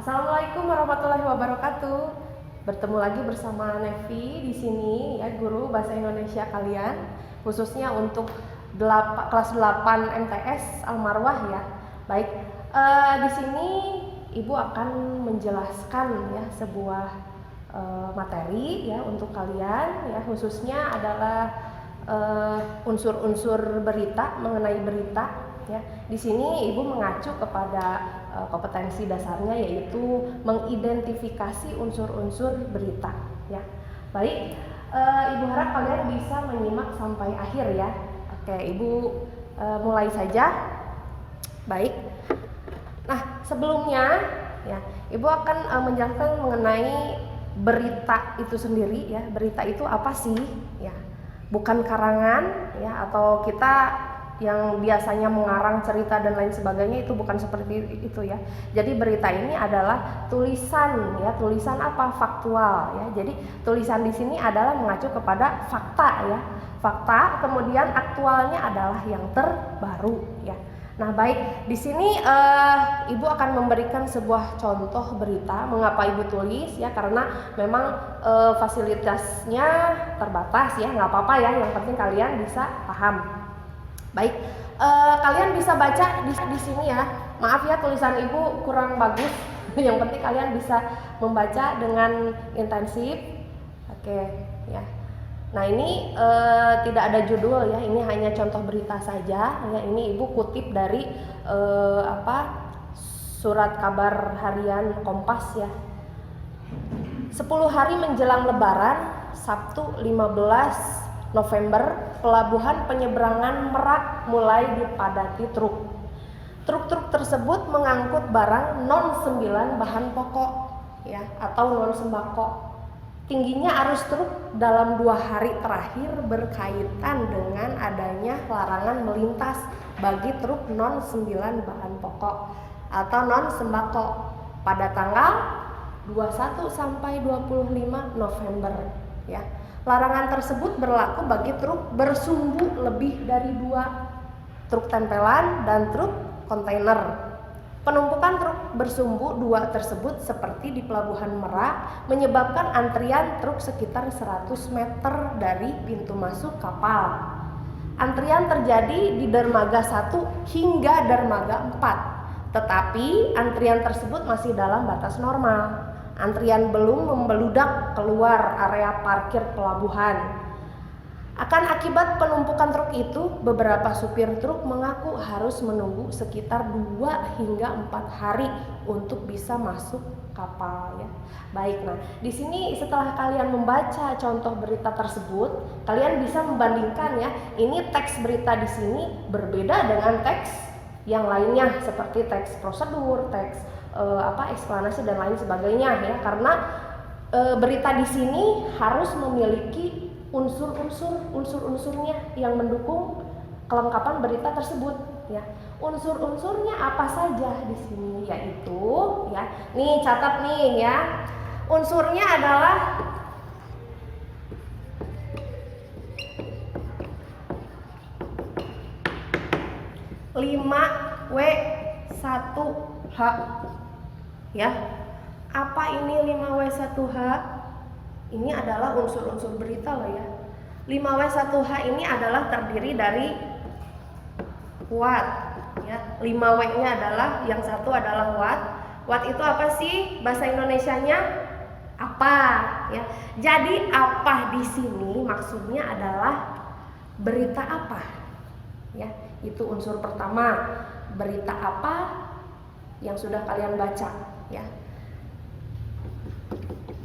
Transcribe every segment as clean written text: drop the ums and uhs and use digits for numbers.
Assalamualaikum warahmatullahi wabarakatuh. Bertemu lagi bersama Nevi di sini ya, guru bahasa Indonesia kalian, khususnya untuk kelas 8 MTS Al-Marwah ya. Baik, di sini Ibu akan menjelaskan ya sebuah materi ya untuk kalian ya, khususnya adalah unsur-unsur berita, mengenai berita ya. Di sini Ibu mengacu kepada kompetensi dasarnya, yaitu mengidentifikasi unsur-unsur berita ya. Baik, Ibu harap kalian bisa menyimak sampai akhir ya. Oke, Ibu mulai saja. Baik. Nah, sebelumnya ya, Ibu akan menjelaskan mengenai berita itu sendiri ya. Berita itu apa sih ya? Bukan karangan ya, atau kita yang biasanya mengarang cerita dan lain sebagainya, itu bukan seperti itu ya. Jadi berita ini adalah tulisan ya, tulisan apa? Faktual ya. Jadi tulisan di sini adalah mengacu kepada fakta ya. Fakta, kemudian aktualnya adalah yang terbaru ya. Nah, baik, di sini Ibu akan memberikan sebuah contoh berita. Mengapa Ibu tulis ya? Karena memang fasilitasnya terbatas ya, nggak apa-apa ya. Yang penting kalian bisa paham. Baik, kalian bisa baca di sini ya. Maaf ya, tulisan Ibu kurang bagus. Yang penting kalian bisa membaca dengan intensif. Oke, ya. Nah, ini tidak ada judul ya. Ini hanya contoh berita saja. Ya, ini Ibu kutip dari surat kabar harian Kompas ya. 10 hari menjelang Lebaran, Sabtu 15 November, pelabuhan penyeberangan Merak mulai dipadati truk. Truk-truk tersebut mengangkut barang non-9 bahan pokok ya, atau non sembako. Tingginya arus truk dalam 2 hari terakhir berkaitan dengan adanya larangan melintas bagi truk non-9 bahan pokok atau non sembako pada tanggal 21 sampai 25 November ya. Larangan tersebut berlaku bagi truk bersumbu lebih dari 2, truk tempelan dan truk kontainer. Penumpukan truk bersumbu 2 tersebut seperti di Pelabuhan Merak menyebabkan antrian truk sekitar 100 meter dari pintu masuk kapal. Antrian terjadi di dermaga 1 hingga dermaga 4, tetapi antrian tersebut masih dalam batas normal. Antrian belum membeludak keluar area parkir pelabuhan. Akan akibat penumpukan truk itu, beberapa supir truk mengaku harus menunggu sekitar 2 hingga 4 hari untuk bisa masuk kapal ya. Baik, nah di sini setelah kalian membaca contoh berita tersebut, kalian bisa membandingkan ya. Ini teks berita di sini berbeda dengan teks yang lainnya seperti teks prosedur, teks eksplanasi dan lain sebagainya ya, karena berita di sini harus memiliki unsur-unsurnya yang mendukung kelengkapan berita tersebut ya. Unsur-unsurnya apa saja di sini, yaitu ya, nih catat nih ya, unsurnya adalah lima W1H ya. Apa ini 5W1H? Ini adalah unsur-unsur berita loh ya. 5W1H ini adalah terdiri dari watt ya. 5W-nya adalah, yang satu adalah watt. Watt itu apa sih bahasa Indonesianya? Apa ya. Jadi apa di sini maksudnya adalah berita apa ya. Itu unsur pertama, berita apa yang sudah kalian baca ya.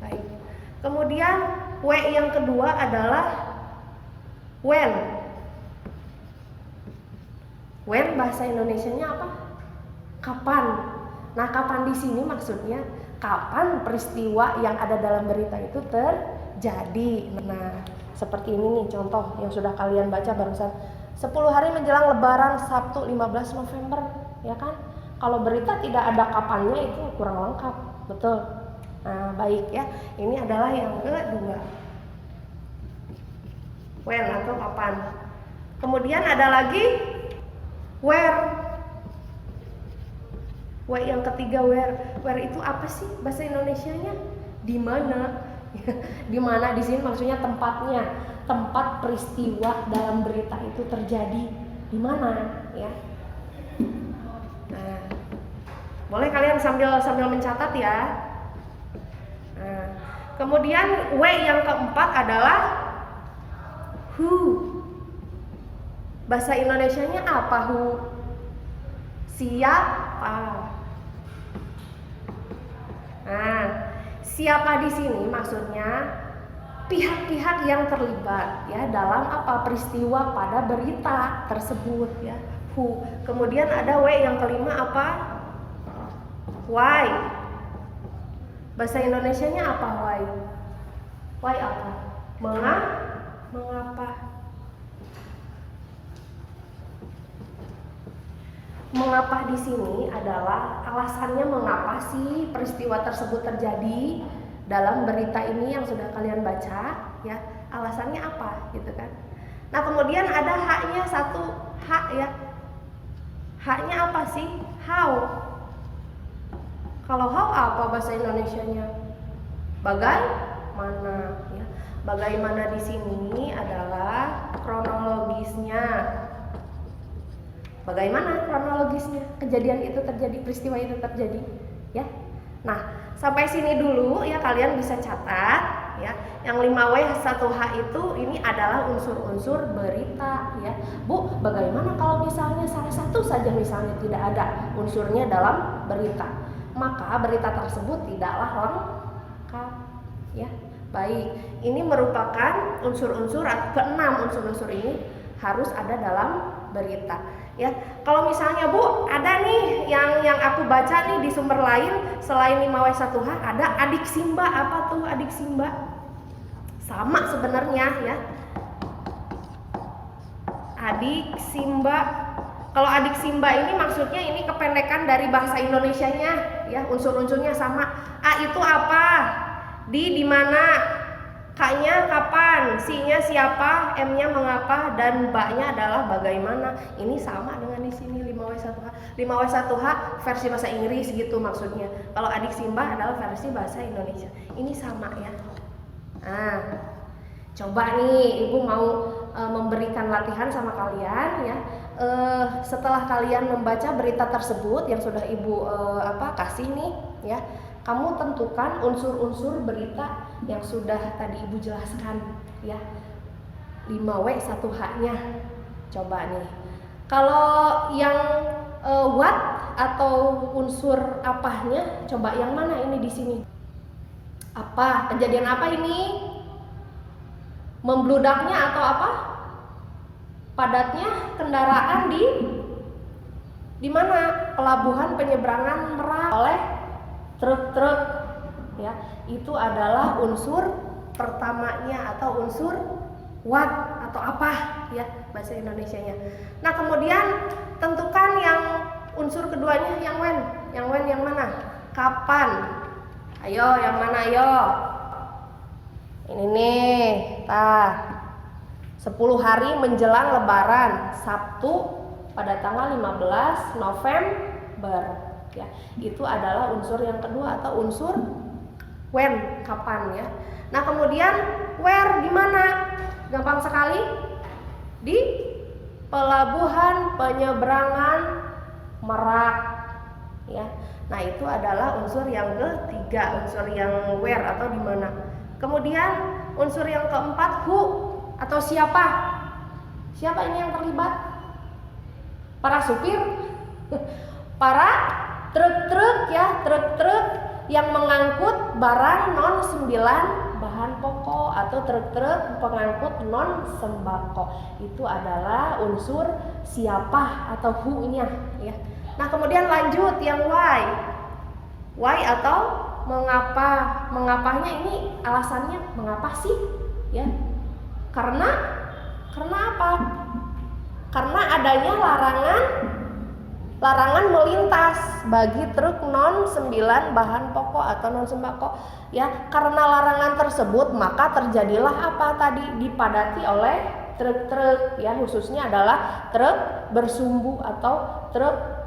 Baik. Kemudian W yang kedua adalah when. When bahasa Indonesianya apa? Kapan. Nah, kapan di sini maksudnya kapan peristiwa yang ada dalam berita itu terjadi. Nah, seperti ini nih contoh yang sudah kalian baca barusan. 10 hari menjelang Lebaran, Sabtu 15 November ya kan? Kalau berita tidak ada kapannya itu kurang lengkap, betul. Nah, baik ya. Ini adalah yang kedua. When atau kapan. Kemudian ada lagi where. W yang ketiga where. Where itu apa sih bahasa Indonesianya? Di mana? Di mana di sini maksudnya tempatnya. Tempat peristiwa dalam berita itu terjadi di mana, ya. Nah, boleh kalian sambil mencatat ya. Nah, kemudian W yang keempat adalah who. Bahasa Indonesianya apa who? Siapa. Nah, siapa di sini maksudnya pihak-pihak yang terlibat ya dalam apa peristiwa pada berita tersebut ya. Who. Kemudian ada W yang kelima apa? Why. Bahasa Indonesianya apa why? Why apa? Mengapa? Mengapa di sini adalah alasannya mengapa sih peristiwa tersebut terjadi dalam berita ini yang sudah kalian baca ya. Alasannya apa gitu kan. Nah, kemudian ada haknya satu hak ya. Haknya apa sih? How. Kalau how apa bahasa Indonesianya? Bagaimana ya. Bagaimana di sini adalah kronologisnya. Bagaimana kronologisnya kejadian itu terjadi, peristiwa itu terjadi ya. Nah, sampai sini dulu ya, kalian bisa catat ya. Yang 5W 1H itu ini adalah unsur-unsur berita ya. Bu, bagaimana kalau misalnya salah satu saja misalnya tidak ada unsurnya dalam berita? Maka berita tersebut tidaklah lengkap ya. Baik, ini merupakan unsur-unsur atau keenam unsur-unsur ini harus ada dalam berita. Ya, kalau misalnya Bu, ada nih yang aku baca nih di sumber lain selain 5W1H ada adik Simba. Apa tuh adik Simba? Sama sebenarnya ya. Adik Simba. Kalau adik Simba ini maksudnya ini kependekan dari bahasa Indonesianya ya, unsur-unsurnya sama. A itu apa? Di mana? K-nya kapan, C-nya siapa, M-nya mengapa, dan B-nya adalah bagaimana. Ini sama dengan di sini 5W1H. 5W1H versi bahasa Inggris gitu maksudnya. Kalau adik Simba adalah versi bahasa Indonesia. Ini sama ya. Nah, coba nih Ibu mau memberikan latihan sama kalian ya. Setelah kalian membaca berita tersebut yang sudah Ibu kasih nih ya. Kamu tentukan unsur-unsur berita yang sudah tadi Ibu jelaskan ya. 5W1H-nya. Coba nih. Kalau yang what atau unsur apanya, coba yang mana ini di sini? Apa? Kejadian apa ini? Membludaknya atau apa? Padatnya kendaraan di mana? Pelabuhan penyeberangan Merak oleh truk-truk ya. Itu adalah unsur pertamanya atau unsur what atau apa ya bahasa Indonesianya. Nah, kemudian tentukan yang unsur keduanya yang when. Yang when yang mana? Kapan? Ayo, yang mana ayo? Ini nih, 10 hari menjelang Lebaran, Sabtu pada tanggal 15 November. Ya, itu adalah unsur yang kedua atau unsur when, kapan ya. Nah, kemudian where di mana? Gampang sekali. Di pelabuhan penyeberangan Merak ya. Nah, itu adalah unsur yang ketiga, unsur yang where atau di mana. Kemudian unsur yang keempat who atau siapa? Siapa ini yang terlibat? Para supir, para truk-truk ya, truk-truk yang mengangkut barang non 9 bahan pokok atau truk-truk pengangkut non sembako. Itu adalah unsur siapa atau who-nya ya. Nah, kemudian lanjut yang why. Why atau mengapa. Mengapanya ini alasannya mengapa sih ya? Karena apa? Karena adanya larangan melintas bagi truk non 9 bahan pokok atau non sembako ya. Karena larangan tersebut maka terjadilah apa tadi? Dipadati oleh truk-truk ya, khususnya adalah truk bersumbu atau truk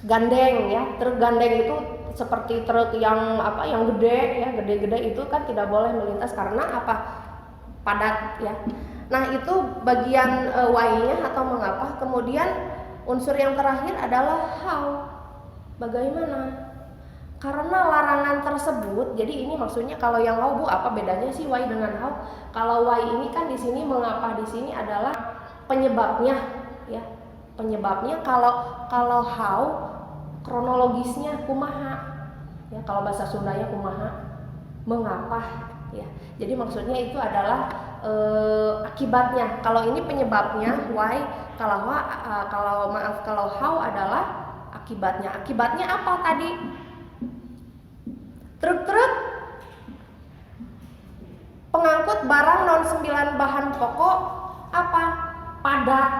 gandeng ya. Truk gandeng itu seperti truk yang yang gede ya, gede-gede itu kan tidak boleh melintas karena apa? Padat ya. Nah, itu bagian why-nya atau mengapa. Kemudian unsur yang terakhir adalah how. Bagaimana? Karena larangan tersebut, jadi ini maksudnya kalau yang how, Bu, apa bedanya sih why dengan how? Kalau why ini kan di sini mengapa di sini adalah penyebabnya ya. Penyebabnya kalau how kronologisnya kumaha ya, kalau bahasa Sundanya kumaha, mengapa ya. Jadi maksudnya itu adalah akibatnya. Kalau ini penyebabnya why, kalau how adalah akibatnya. Akibatnya apa tadi? Truk-truk pengangkut barang non 9 bahan pokok apa? Padat.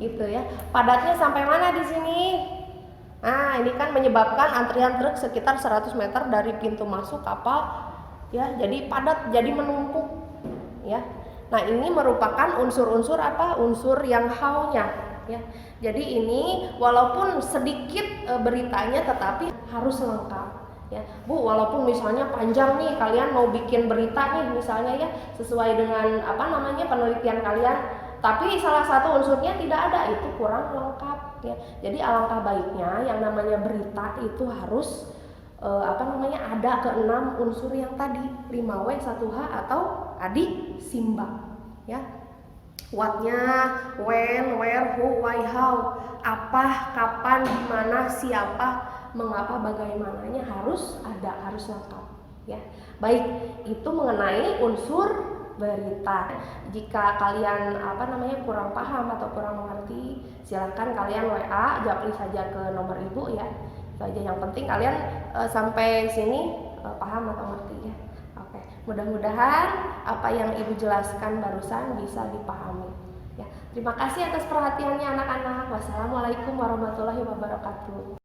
Itu ya. Padatnya sampai mana di sini? Nah, ini kan menyebabkan antrian truk sekitar 100 meter dari pintu masuk kapal ya. Jadi padat, jadi menumpuk ya. Nah, ini merupakan unsur-unsur apa? Unsur yang how-nya ya. Jadi ini walaupun sedikit beritanya tetapi harus lengkap ya. Bu, walaupun misalnya panjang nih, kalian mau bikin berita nih misalnya ya, sesuai dengan penelitian kalian, tapi salah satu unsurnya tidak ada, itu kurang lengkap ya. Jadi alangkah baiknya yang namanya berita itu harus ada ke-6 unsur yang tadi, 5W 1H atau adik simbang ya. What-nya, when, where, who, why, how, apa, kapan, di mana, siapa, mengapa, bagaimananya harus ada, harus lengkap ya. Baik, itu mengenai unsur berita. Jika kalian kurang paham atau kurang mengerti, silakan kalian WA japri saja ke nomor Ibu ya. Itu aja, yang penting kalian sampai sini paham atau ngerti ya. Oke, mudah-mudahan apa yang Ibu jelaskan barusan bisa dipahami ya. Terima kasih atas perhatiannya anak-anak. Wassalamualaikum warahmatullahi wabarakatuh.